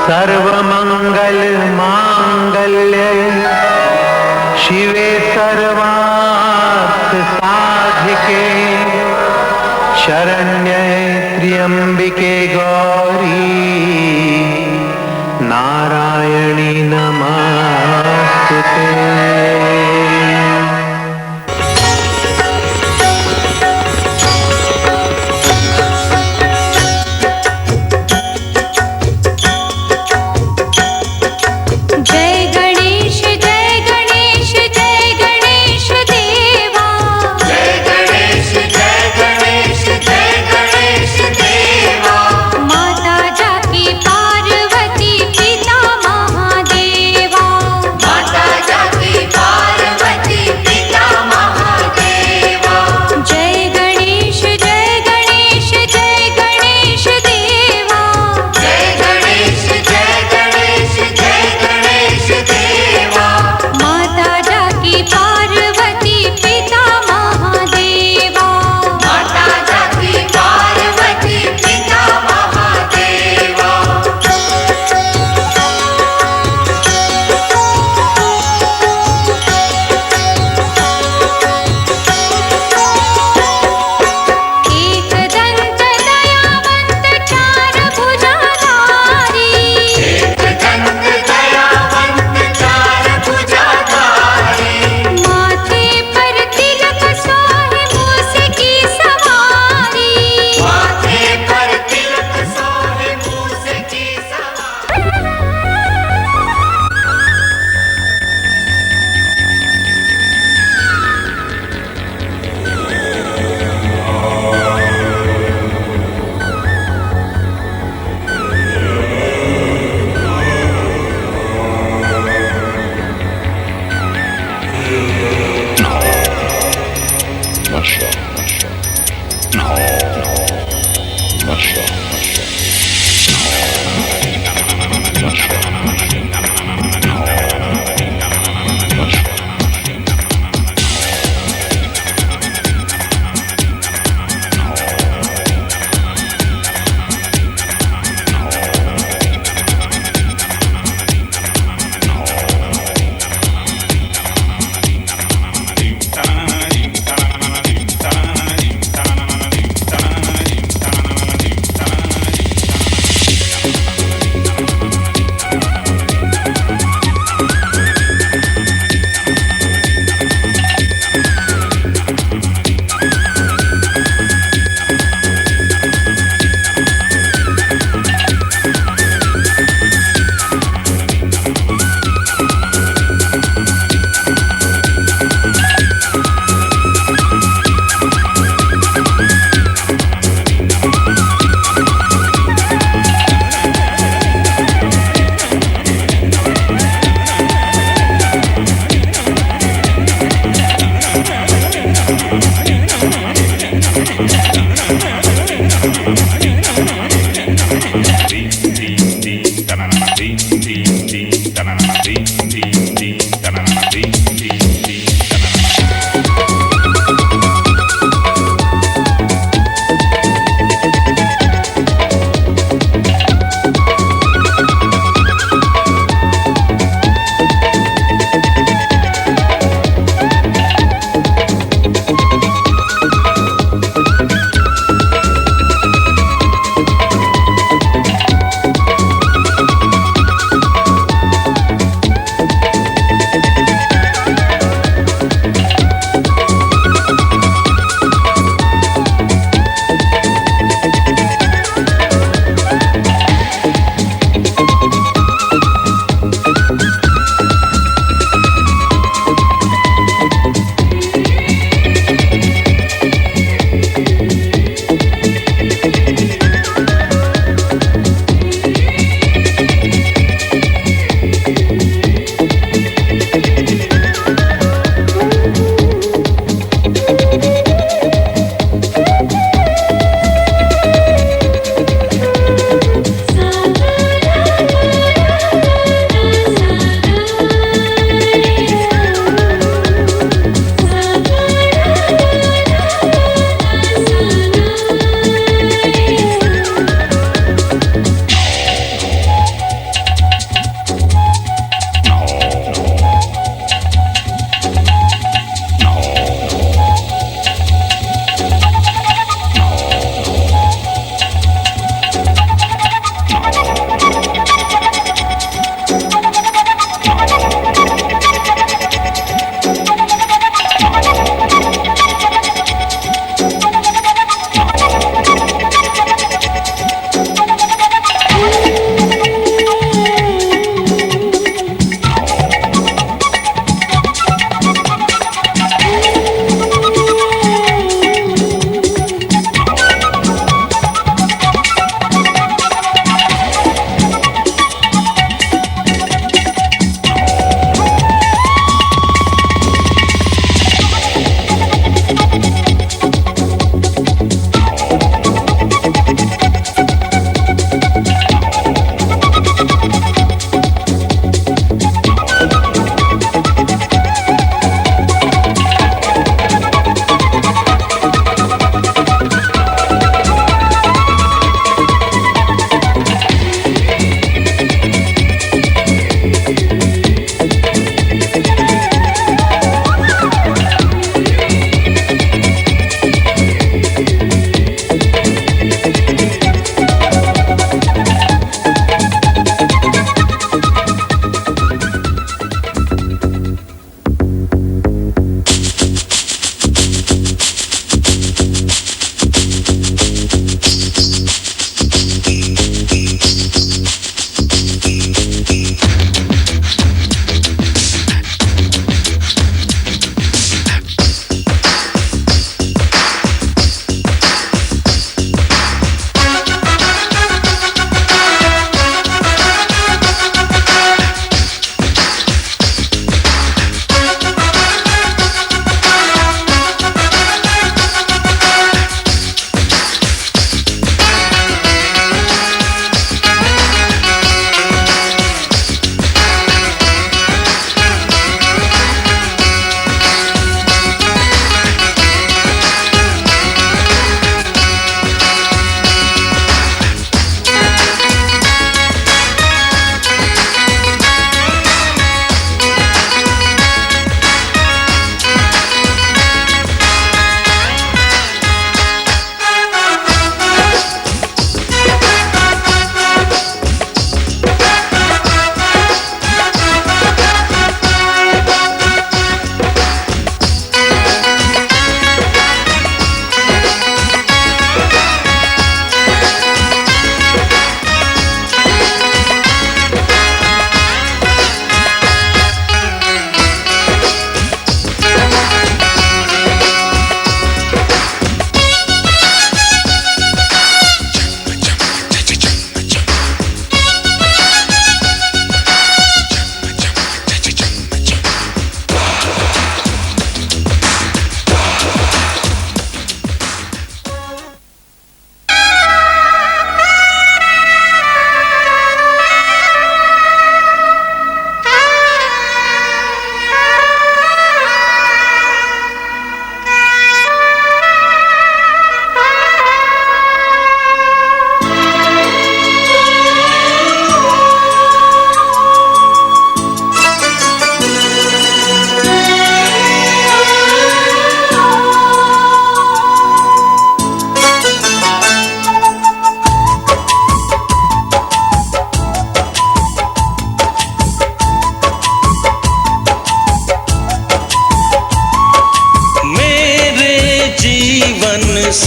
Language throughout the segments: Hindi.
सर्वमंगल मांगल्ये शिवे सर्वार्थ साधिके शरण्ये त्र्यंबिके गौरी नारायणी नमस्तुते। पार्वती पिता महादेवा, माता जाकी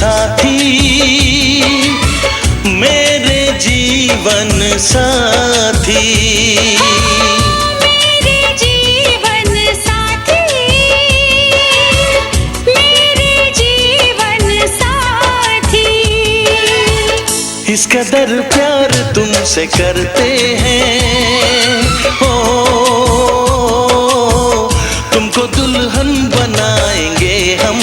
साथी, मेरे जीवन साथी। मेरे जीवन साथी, मेरे जीवन साथी। इस कदर प्यार तुमसे करते हैं, ओ तुमको दुल्हन बनाएंगे हम।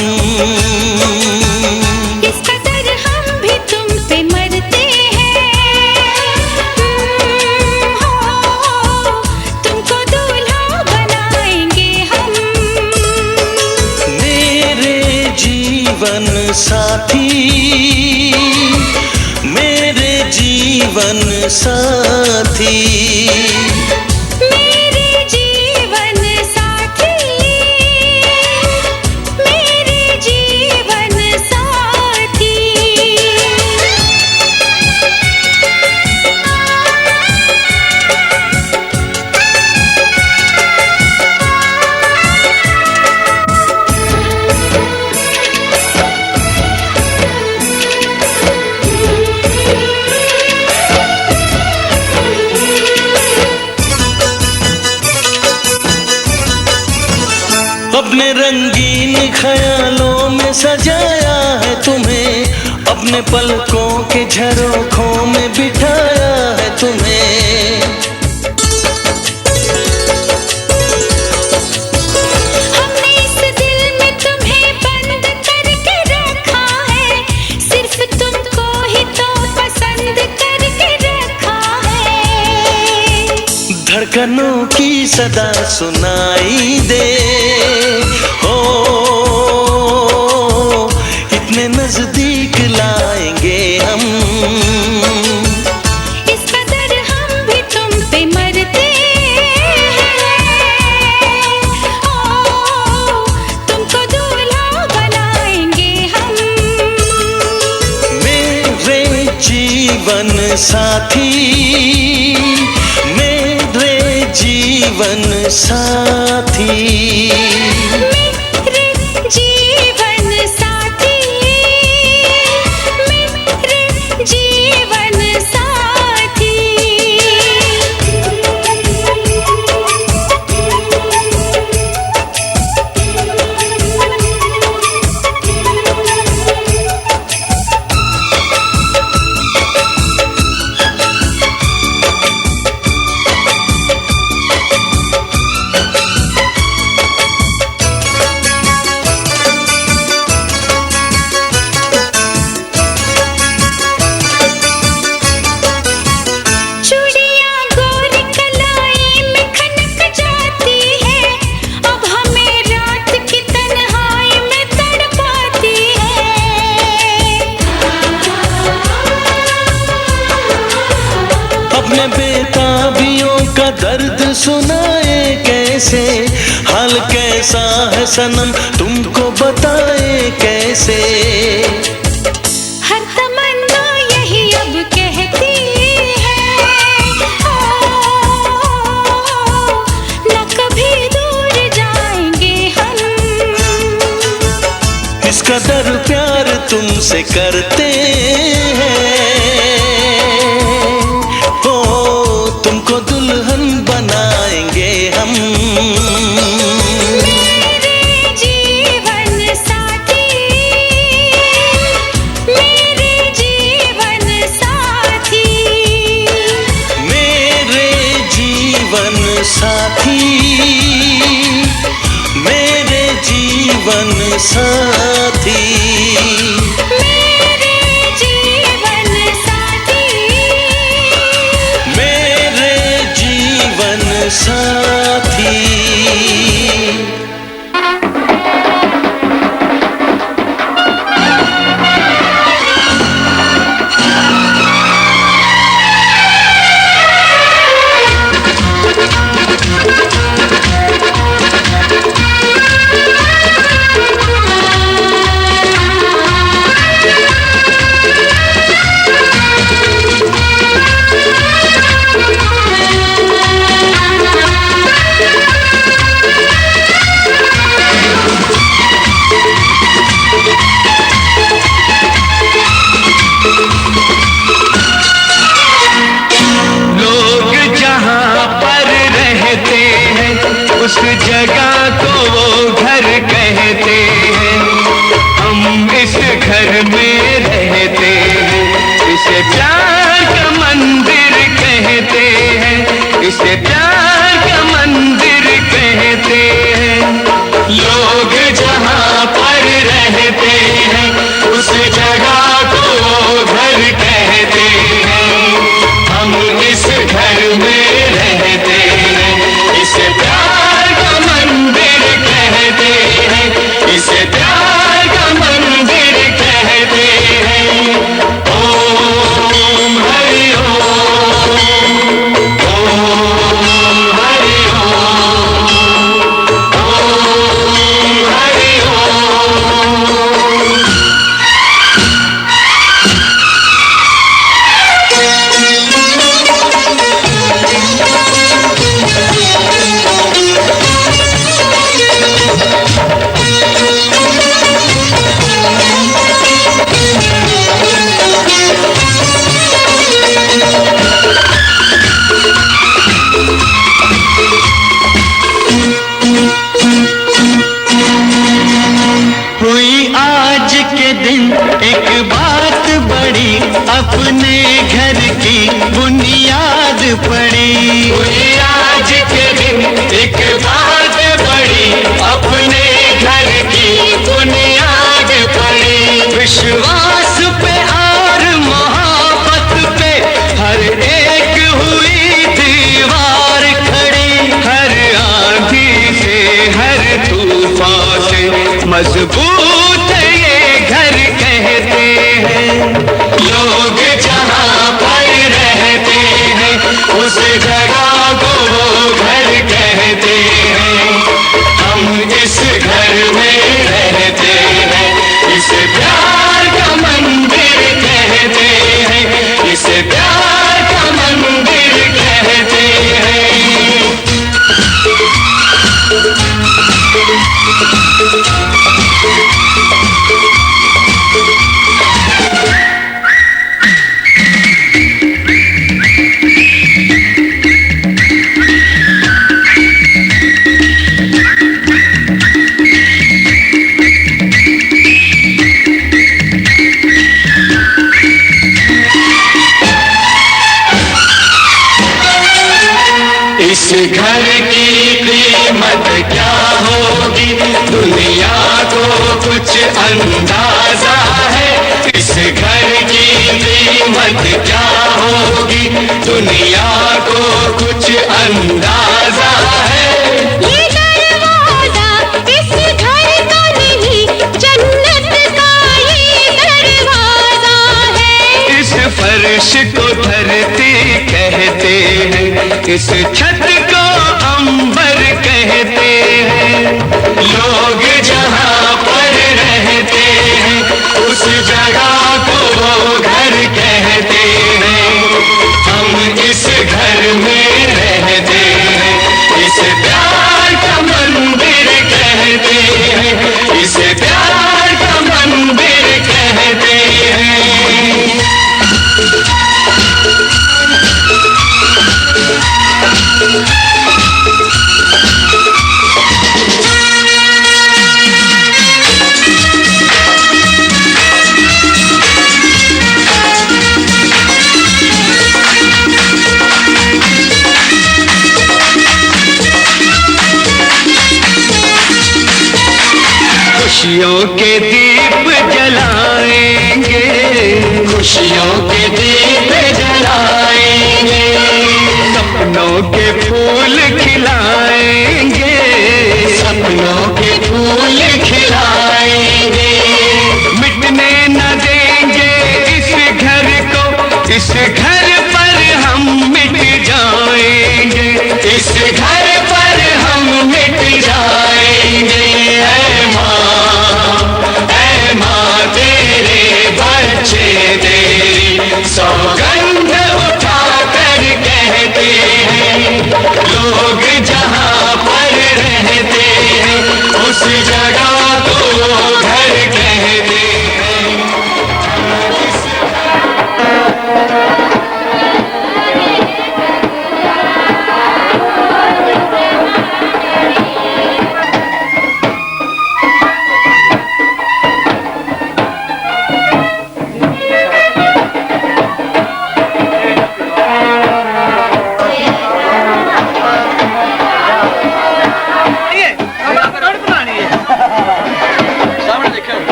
इस कदर हम भी तुम पे मरते हैं, हो तुमको दूल्हा बनाएंगे हम। मेरे जीवन साथी, मेरे जीवन साथी। मेरे जीवन साथी, मेरे जीवन साथी। अपने रंगीन ख्यालों में सजाया है तुम्हें, अपने पलकों के झरोखों में बिठाया है तुम्हें। हमने इस दिल में तुम्हें बंद करके रखा है, सिर्फ तुमको ही तो पसंद करके रखा है। धड़कनों की सदा सुनाई दे, ओ इतने नजदीक लाएंगे हम। इस कदर हम भी तुम पे मरते हैं, ओ तुमको दूल्हा बनाएंगे हम। मेरे जीवन साथी, मेरे जीवन साथी। मेरे जीवन साथी, मेरे जीवन साथी। चूड़ियां गोरी कलाई में खनक जाती है, अब हमें रात की तन्हाई में तड़पाती है। अपने बेताबियों का दर्द सुनाए कैसे, हाल कैसा है सनम तुमको बताए कैसे। हर तमन्ना यही अब कहती है, ओ न कभी दूर जाएंगे हम। इस कदर प्यार तुमसे करते हैं, ओ तुमको दुल्हन बनाएंगे हम। मेरे जीवन साथी, मेरे जीवन साथी। मेरे जीवन साथी, मेरे जीवन साथी। मेरे जीवन साथी, मेरे जीवन साथी। पड़ी। आज के दिन एक बात बड़ी अपने घर की बुनियाद पड़ी। विश्वास पे और मोहब्बत पे हर एक हुई दीवार खड़ी। हर आंधी से हर तूफान से मजबूत ये घर कहते हैं। लोग जहाँ पर रहते हैं उस जगह को वो घर कहते हैं। हम इस घर में रहते हैं, इसे प्यार का मंदिर कहते हैं, इसे प्यार का मंदिर कहते हैं। इस घर की कीमत क्या होगी दुनिया को कुछ अंदाजा है। इस घर की कीमत क्या होगी दुनिया को कुछ अंदाजा है। ये दरवाजा इस घर का नहीं, जन्नत का ये दरवाजा है। इस फर्श को धरती कहते हैं, इस छत को अंबर कहते हैं। लोग जहाँ पर रहते हैं उस जगह को वो घर कहते हैं। हम इस घर में रहते हैं, इस प्यार का मंदिर कहते हैं, इसे प्यार का मंदिर कहते हैं। खुशियों के दीप जलाएंगे, खुशियों के दीप जलाएंगे। सपनों के फूल खिलाएंगे, सपनों के फूल खिलाएंगे। मिटने न देंगे इस घर को, इस घर पर हम मिट जाएंगे, इस घर पर हम मिट जाएंगे। ऐ माँ तेरे बच्चे तेरी सौगंध उठा कर कहते हैं। लोग जहाँ पर रहते हैं उस जगह को घर कहते हैं।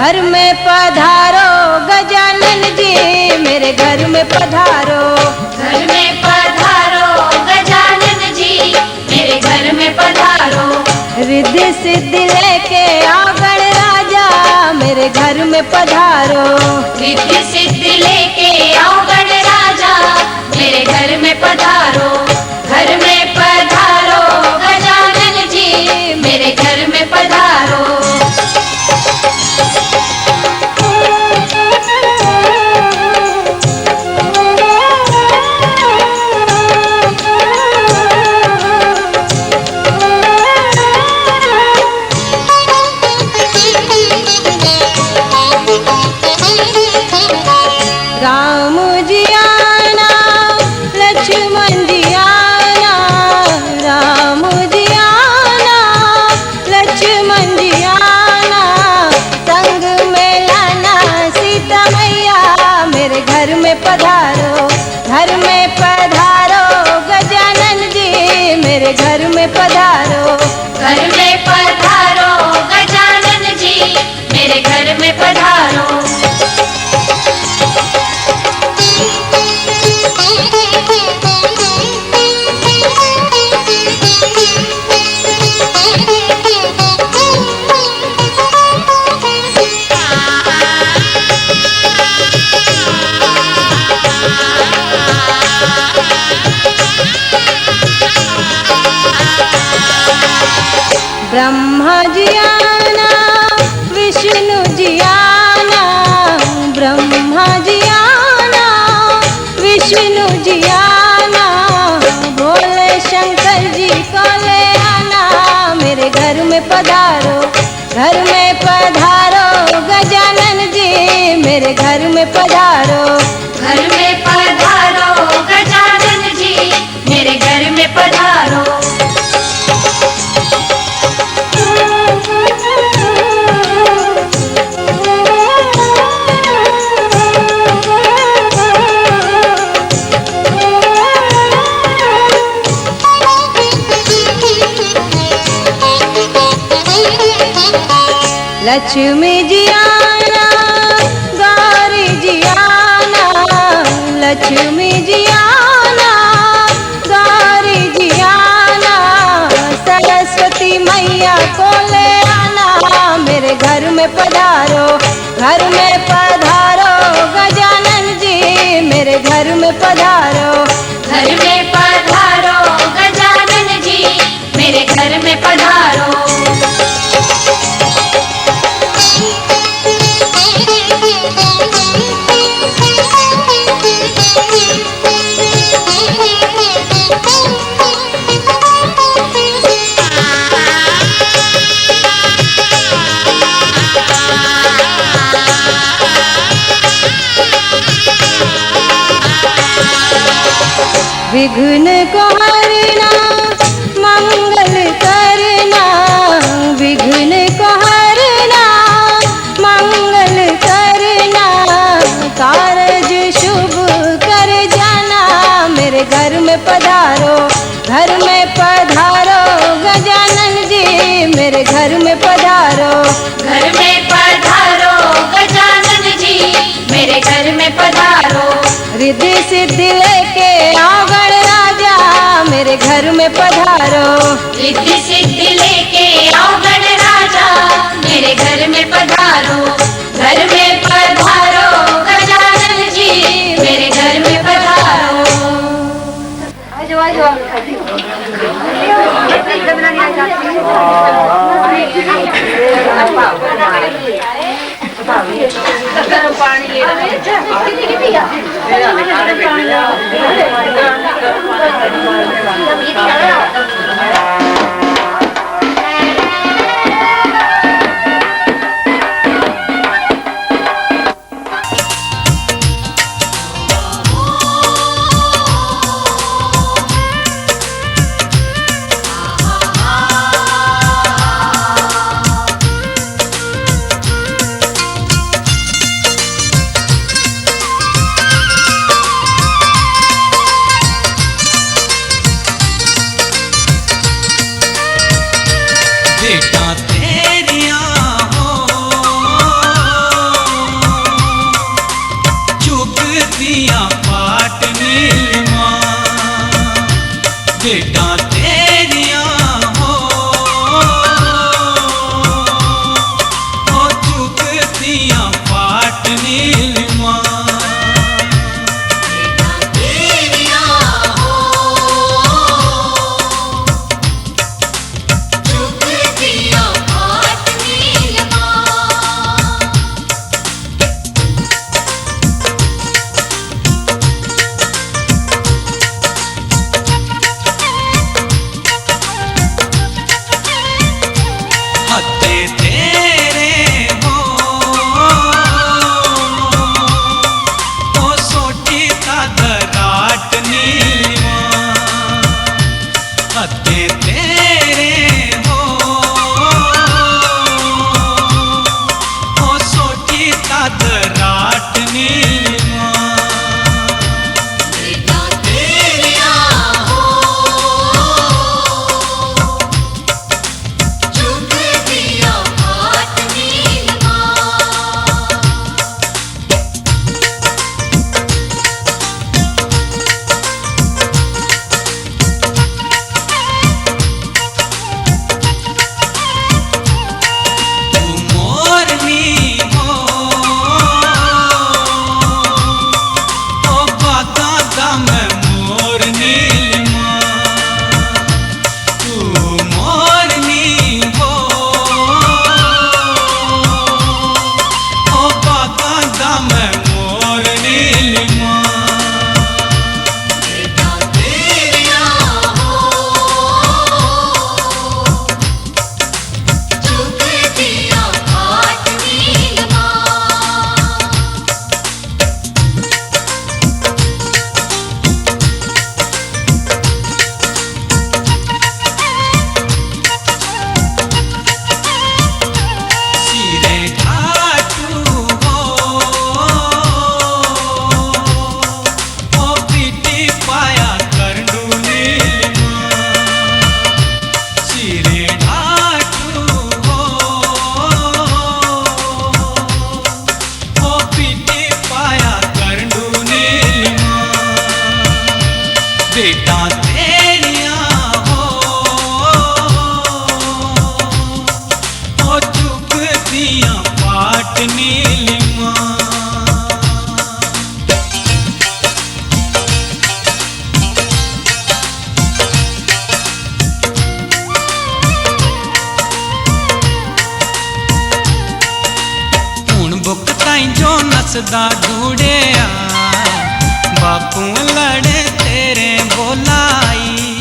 घर में पधारो गजानन जी, मेरे घर में पधारो। घर में पधारो गजानन जी, मेरे घर में पधारो। रिद्धि सिद्धि लेके आओ गणराजा, मेरे घर में पधारो। रिद्धि सिद्धि लेके आओ गणराजा, मेरे घर में पधारो। घर में पधारो गजानन जी, मेरे घर में पधारो। घर में पधारो, घर में पधारो गजानन जी, मेरे घर में पधारो। घर में पधारो गजानन जी, मेरे घर में पधारो। ब्रह्मा जी आना, विष्णु जी आना, ब्रह्मा जी आना, विष्णु जी आना, भोले शंकर जी को ले आना, मेरे घर में पधारो, घर में पधारो गजानन जी, मेरे घर में पधारो। घर में पधारो गजानन जी, मेरे घर में पधारो। लक्ष्मी जी आना, गौरी जी आना, लक्ष्मी जी आना, गौरी जी आना, सरस्वती मैया को ले आना, मेरे घर में पधारो, घर में पधारो गजानन जी, मेरे घर में पधारो। घर में पधारो गजानन जी, मेरे घर में पधारो। विघ्न को हरना, मंगल करना, विघ्न को हरना, मंगल करना, कारज शुभ कर जाना, मेरे घर में पधारो, घर में पधारो गजानन जी, मेरे घर में पधारो। घर में पधारो गजानन जी, मेरे घर में पधारो। रिद्धि सिद्धि लेके आओ गणराजा, मेरे घर में पधारो। रिद्धि सिद्धि लेके आओ गणराजा, मेरे घर में पधारो। घर में पधारो गजानन जी, मेरे घर में पधारो। नसदा ढूंढिया बापू लड़े तेरे बोलाई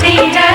तेरा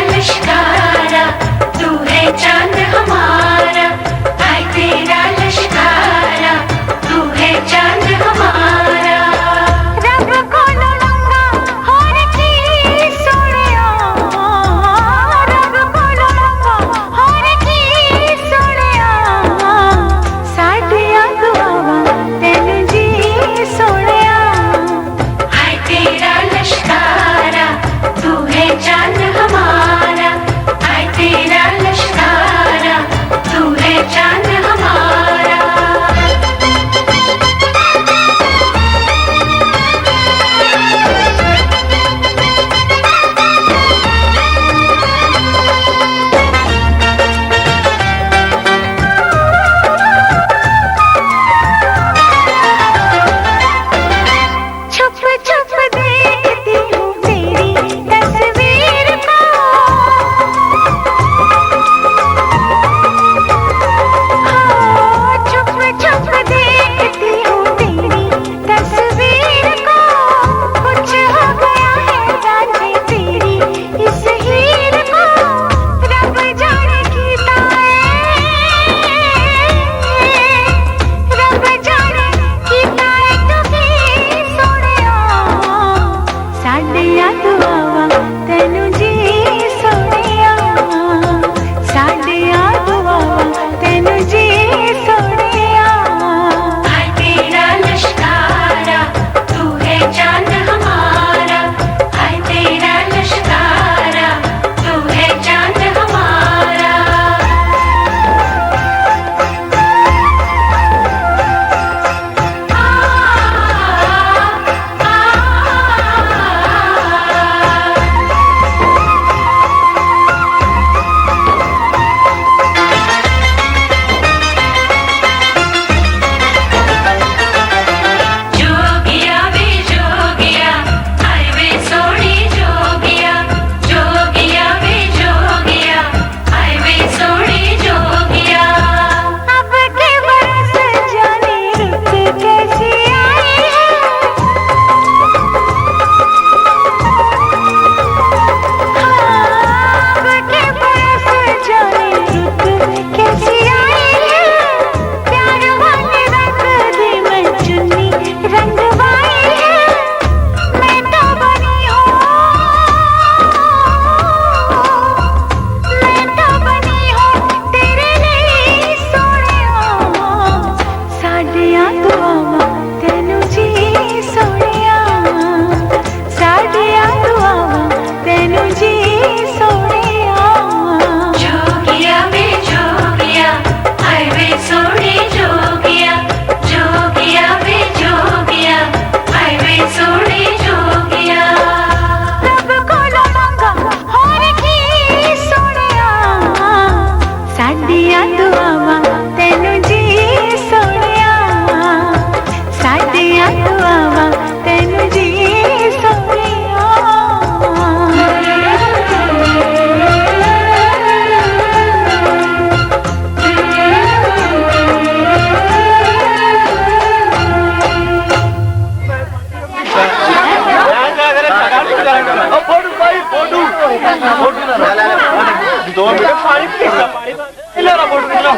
दो मिनट पानी पीएगा पानी ले रहा फोटो खींच लो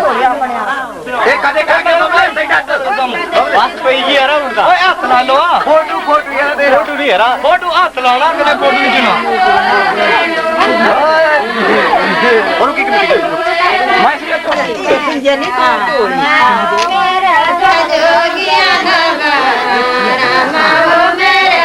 एक कदे करके तो मैं सही डाल बस पे ही है रहा उनका ओए हाथ ला लो फोटो फोटो यार दे फोटो नहीं है रहा फोटो हाथ लाना मैंने फोटो नहीं चुना और की मैं जोगिया नगा रामा हो मेरा जोगिया नगा रामा हो मेरा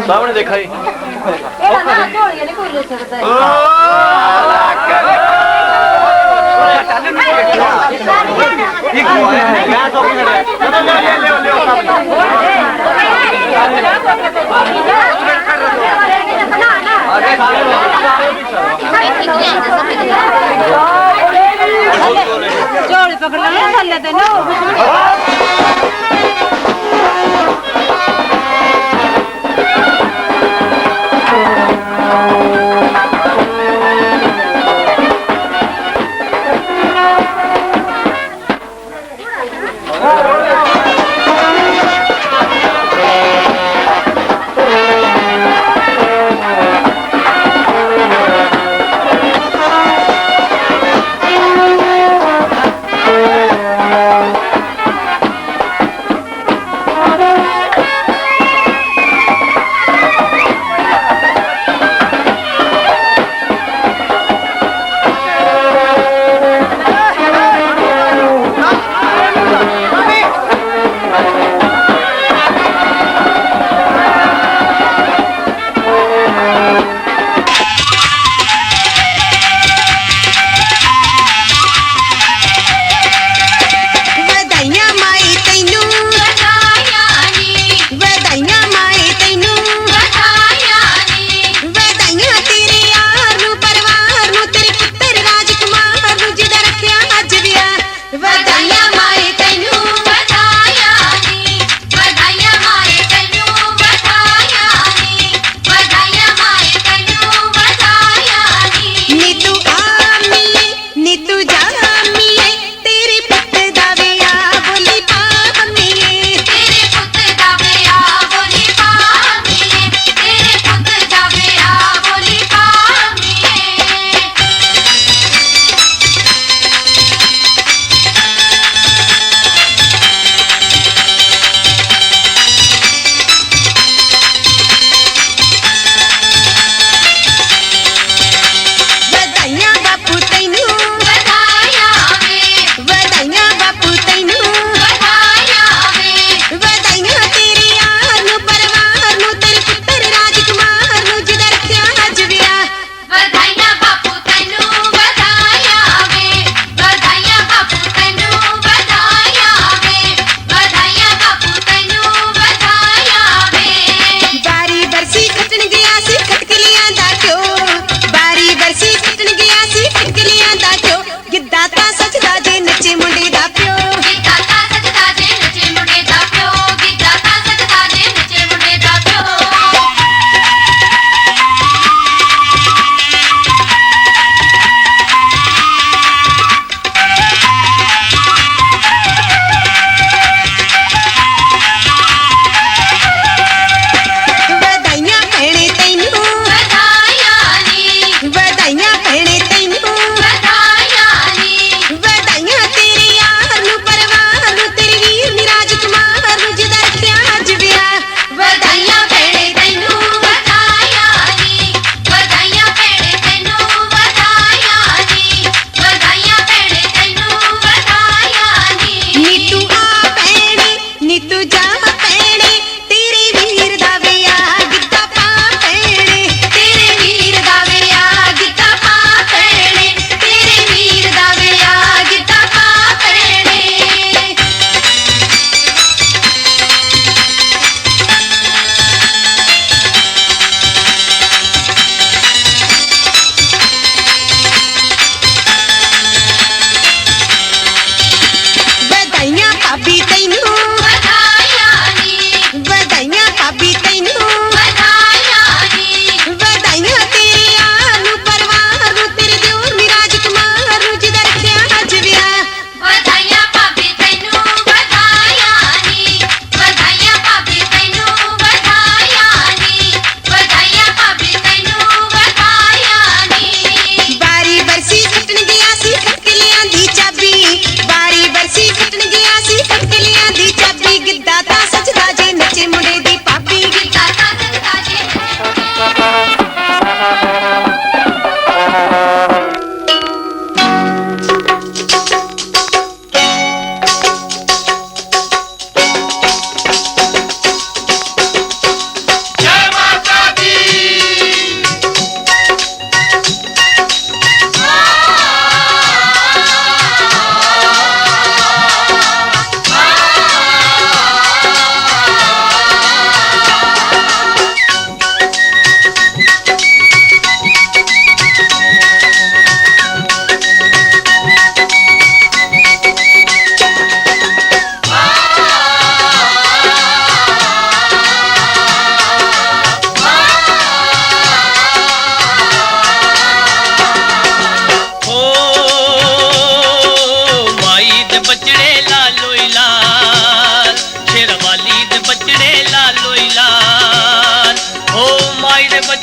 सामने देखा ही जोड़ी पकड़ लो चल लेते ना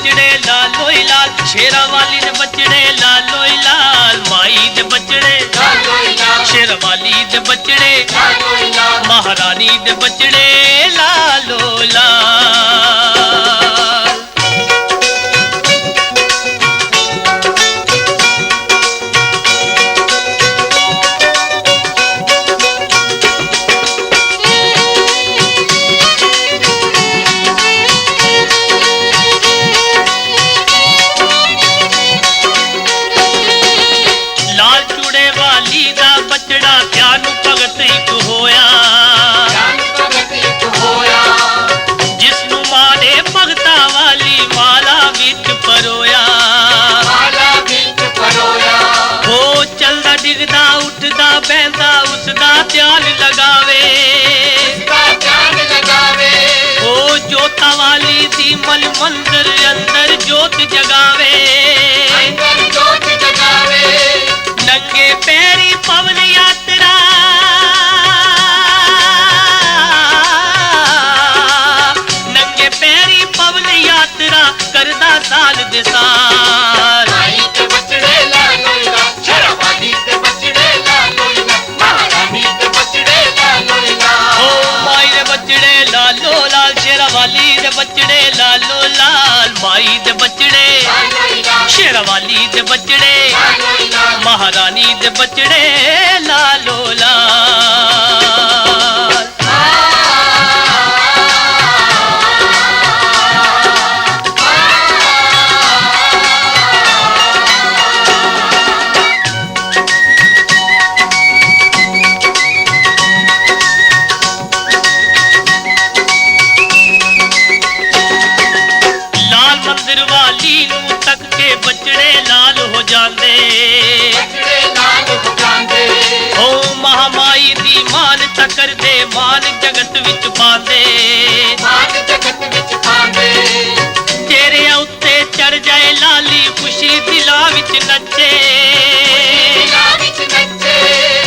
बचड़े लालो ही लाल, शेरा वाली दे बचड़े लालो ही लाल, माई दे बचड़े शेर वाली दे बचड़े, महारानी दे बचड़े लालो लाल। डिगदा उठदा बहदा उसदा ध्यान लगावे, ओ जोता वाली दी मन मंदिर अंदर जोत जगावे, नंगे पैरी पवन यात्रा नंगे पैरी पवन यात्रा करदा साल दे साल। लालो लाल शेरा वाली दे बचड़े लालो लाल, माई दे बचड़े शेरा वाली दे बचड़े, महारानी दे बचड़े लालो लाल। बचड़े लाल हो जांदे, ओ महामाई दी मान तकर दे मान जगत विच पांदे, चेहरे उत्ते चढ़ जाए लाली खुशी दिला विच नचे,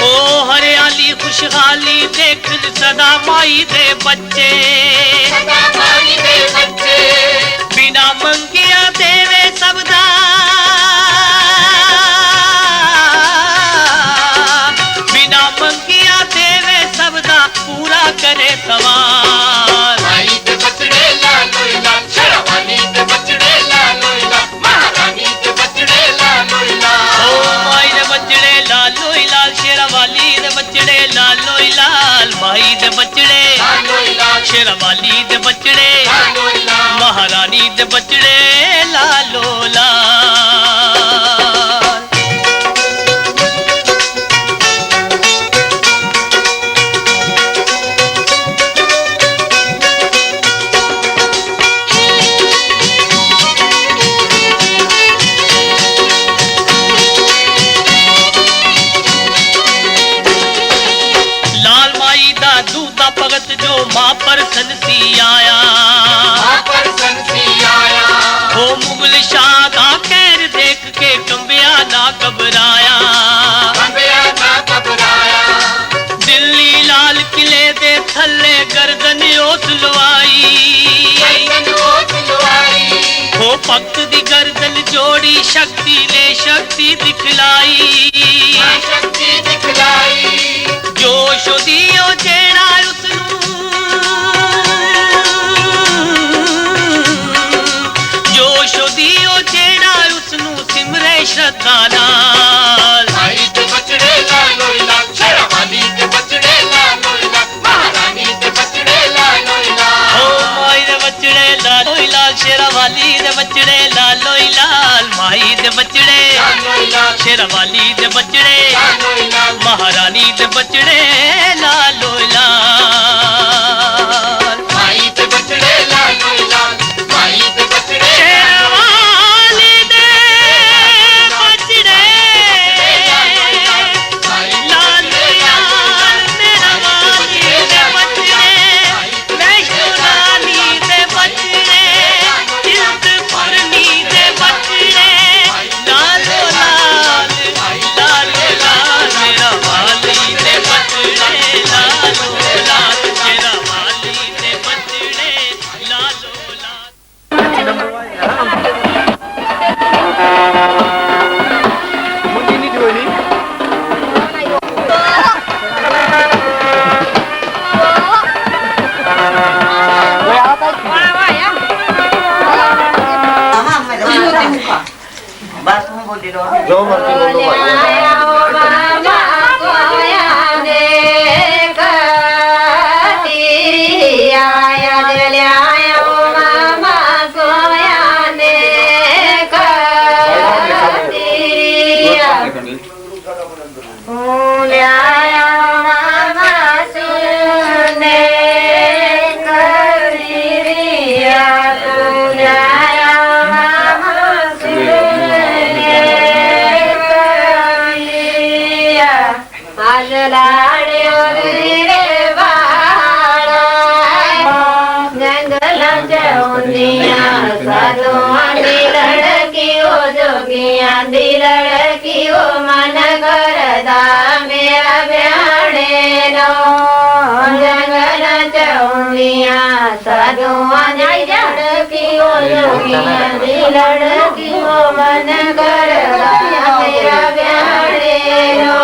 ओ हरियाली खुशहाली देखन सदा माई दे बच्चे, बिना मंगिया देवे सबदा पूरा करे सवाल। माई दे बचड़े लालो लाल, शेरा वाली दे बचड़े लालो लाल, महारानी दे बचड़े लालो लाल, ओ माई दे बचड़े लालो लाल, शेरा वाली दे बचड़े लालो लाल, माई दे बचड़े लालो लाल, शेरा वाली दे बचड़े लालो लाल, महारानी दे बचड़े लालो लाल। भगत जो माँ पर सनसी आया, हो मुगल शाह दा कहर देख के कंबिया ना घबराया, दिल्ली लाल किले दे थल्ले गर्दन ओस लवाई, हो भक्त दी गर्दन जोड़ी शक्ति ने शक्ति दिखलाई, जोश दियो जेड़ा सिमरे श्रद्धा नाल। माई दे बचड़े लालो लाल, शेरा वाली दे बचड़े लालो लाल, महारानी दे बचड़े लालो लाल, ओ माई दे बचड़े लालो लाल, शेरा वाली दे बचड़े लालो लाल, माई दे बचड़े लालो लाल, शेरा वाली दे बचड़े लालो लाल, महारानी दे बचड़े लालो लाल। माई दे बचड़े लालो लाल, माई दे बचड़े लालो लाल, मेरा वाली दे बचड़े जो मर्जी बोलो भाई लड़कियों मन करदा मेरा ब्याणे नो जंगल चौंदिया साधुआ लड़कियों जोगिया दी लड़कियों मन करदा मेरा ब्याणे नो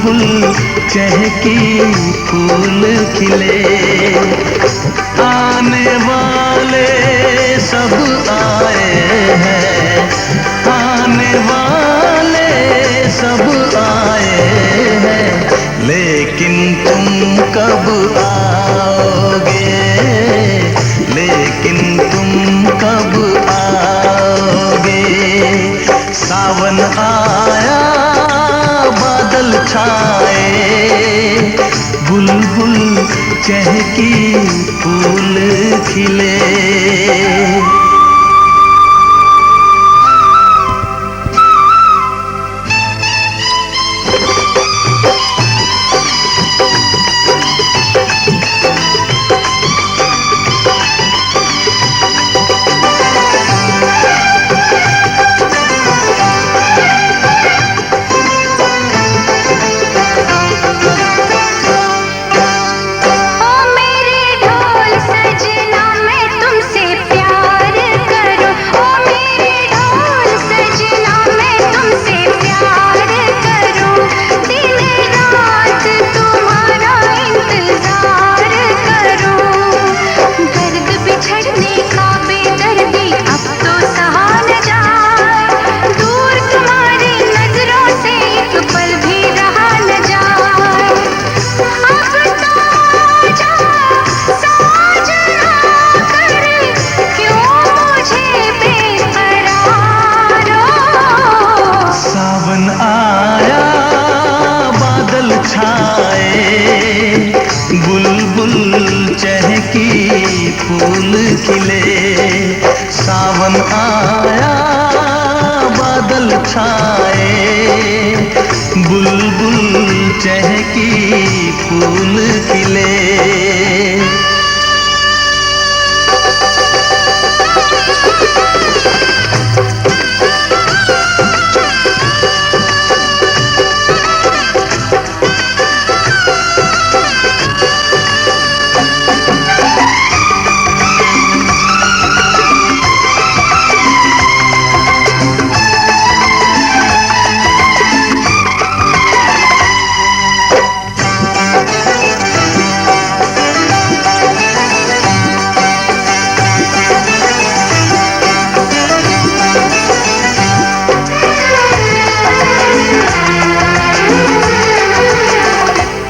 बुलबुल चहकी फूल खिले। आने वाले सब आए हैं, आने वाले सब आए हैं, लेकिन तुम कब आओगे, लेकिन तुम कब आओगे। सावन आया बादल छाए, बुलबुल चहकी फूल खिले। बुलबुल चहकी फूल खिले। सावन आया बादल छाए, बुलबुल चहकी फूल खिले।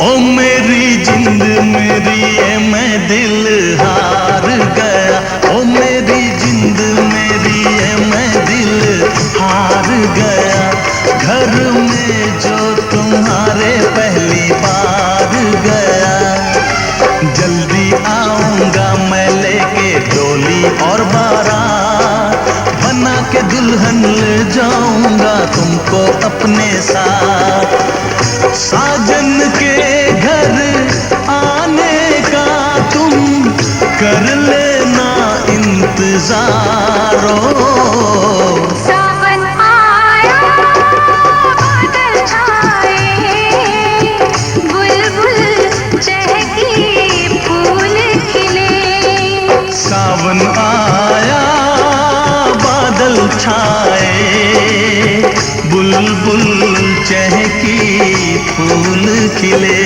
ओ मेरी जिंद मेरी ये मैं दिल हार गया, ओ मेरी जिंद मेरी ये मैं दिल हार गया। घर में जो तुम्हारे पहली बार गया, जल्दी आऊंगा मैं लेके डोली और बारात, बना के दुल्हन ले जाऊंगा तुमको अपने साथ। साजन के घर आने का तुम कर लेना इंतजारो। सावन आया बादल छाए, बुलबुल चहकी फूल खिले। सावन आया बादल छाए, बुलबुल चहकी फूल खिले।